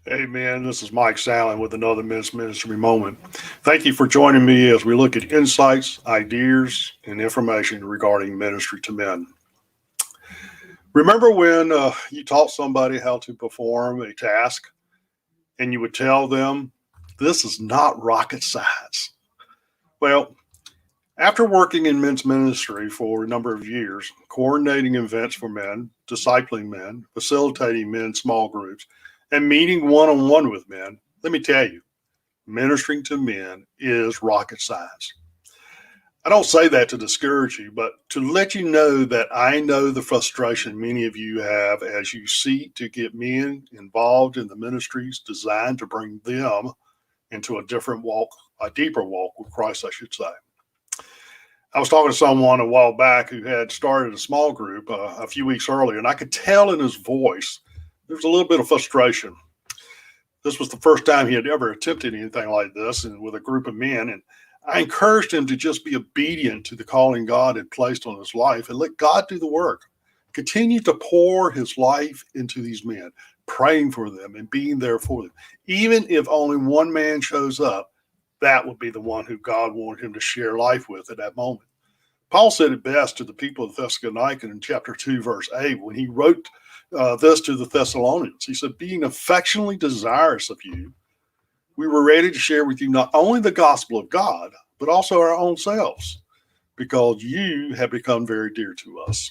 Hey man, this is Mike Sallin with another Men's Ministry Moment. Thank you for joining me as we look at insights, ideas, and information regarding ministry to men. Remember when you taught somebody how to perform a task and you would tell them, this is not rocket science? Well, after working in men's ministry for a number of years, coordinating events for men, discipling men, facilitating men's small groups, and meeting one on one with men, let me tell you, ministering to men is rocket science. I don't say that to discourage you, but to let you know that I know the frustration many of you have as you seek to get men involved in the ministries designed to bring them into a different walk, a deeper walk with Christ, I should say. I was talking to someone a while back who had started a small group a few weeks earlier, and I could tell in his voice there was a little bit of frustration. This was the first time he had ever attempted anything like this and with a group of men. And I encouraged him to just be obedient to the calling God had placed on his life and let God do the work. Continue to pour his life into these men, praying for them and being there for them. Even if only one man shows up, that would be the one who God wanted him to share life with at that moment. Paul said it best to the people of Thessalonica in chapter 2, verse 8, when he wrote this to the Thessalonians. He said, being affectionately desirous of you, we were ready to share with you not only the gospel of God, but also our own selves, because you have become very dear to us.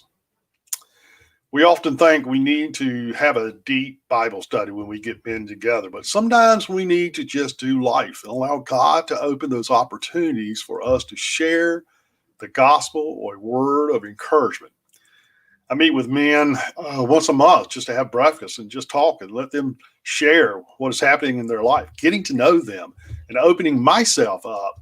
We often think we need to have a deep Bible study when we get men together, but sometimes we need to just do life and allow God to open those opportunities for us to share the gospel or a word of encouragement. I meet with men once a month just to have breakfast and just talk and let them share what is happening in their life, getting to know them and opening myself up,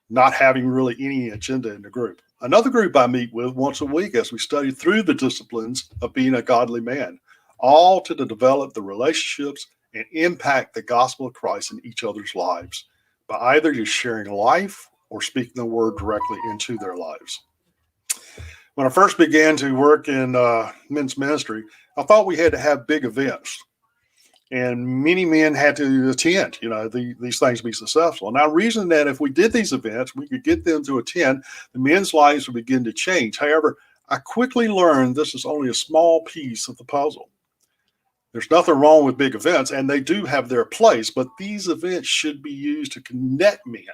not having really any agenda in the group. Another group I meet with once a week as we study through the disciplines of being a godly man, all to develop the relationships and impact the gospel of Christ in each other's lives by either just sharing life or speaking the word directly into their lives. When I first began to work in men's ministry, I thought we had to have big events and many men had to attend, these things to be successful. And I reasoned that if we did these events, we could get them to attend, the men's lives would begin to change. However, I quickly learned this is only a small piece of the puzzle. There's nothing wrong with big events, and they do have their place, but these events should be used to connect men.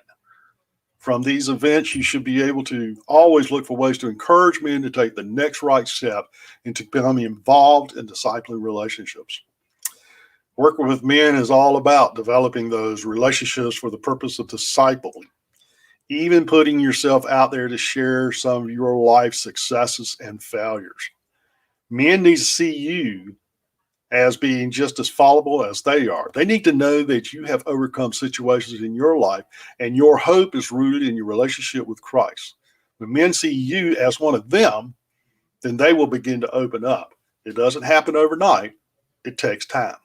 From these events, you should be able to always look for ways to encourage men to take the next right step and to become involved in discipling relationships. Working with men is all about developing those relationships for the purpose of discipling, even putting yourself out there to share some of your life successes and failures. Men need to see you as being just as fallible as they are. They need to know that you have overcome situations in your life and your hope is rooted in your relationship with Christ. When men see you as one of them, then they will begin to open up. It doesn't happen overnight. It takes time.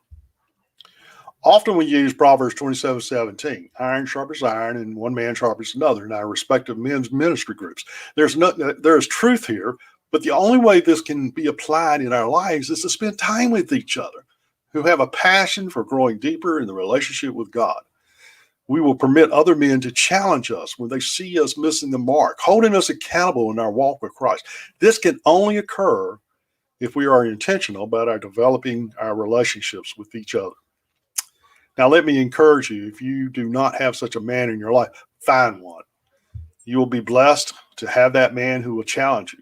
Often we use Proverbs 27:17, iron sharpens iron and one man sharpens another in our respective men's ministry groups. There is truth here, but the only way this can be applied in our lives is to spend time with each other who have a passion for growing deeper in the relationship with God. We will permit other men to challenge us when they see us missing the mark, holding us accountable in our walk with Christ. This can only occur if we are intentional about our developing our relationships with each other. Now, let me encourage you, if you do not have such a man in your life, find one. You will be blessed to have that man who will challenge you.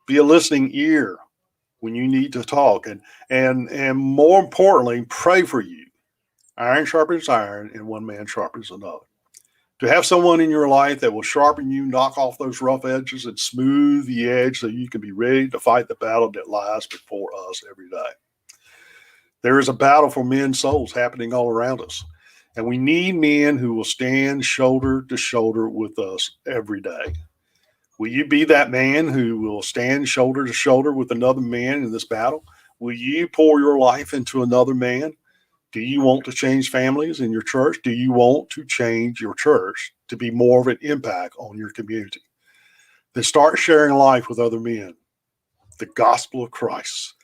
Be a listening ear when you need to talk, and more importantly, pray for you. Iron sharpens iron, and one man sharpens another. To have someone in your life that will sharpen you, knock off those rough edges, and smooth the edge so you can be ready to fight the battle that lies before us every day. There is a battle for men's souls happening all around us. And we need men who will stand shoulder to shoulder with us every day. Will you be that man who will stand shoulder to shoulder with another man in this battle? Will you pour your life into another man? Do you want to change families in your church? Do you want to change your church to be more of an impact on your community? Then start sharing life with other men, the gospel of Christ,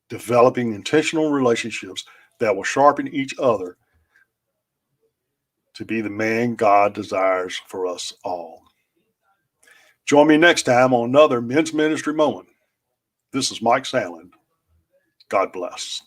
developing intentional relationships that will sharpen each other to be the man God desires for us all. Join me next time on another Men's Ministry Moment. This is Mike Sandlin. God bless.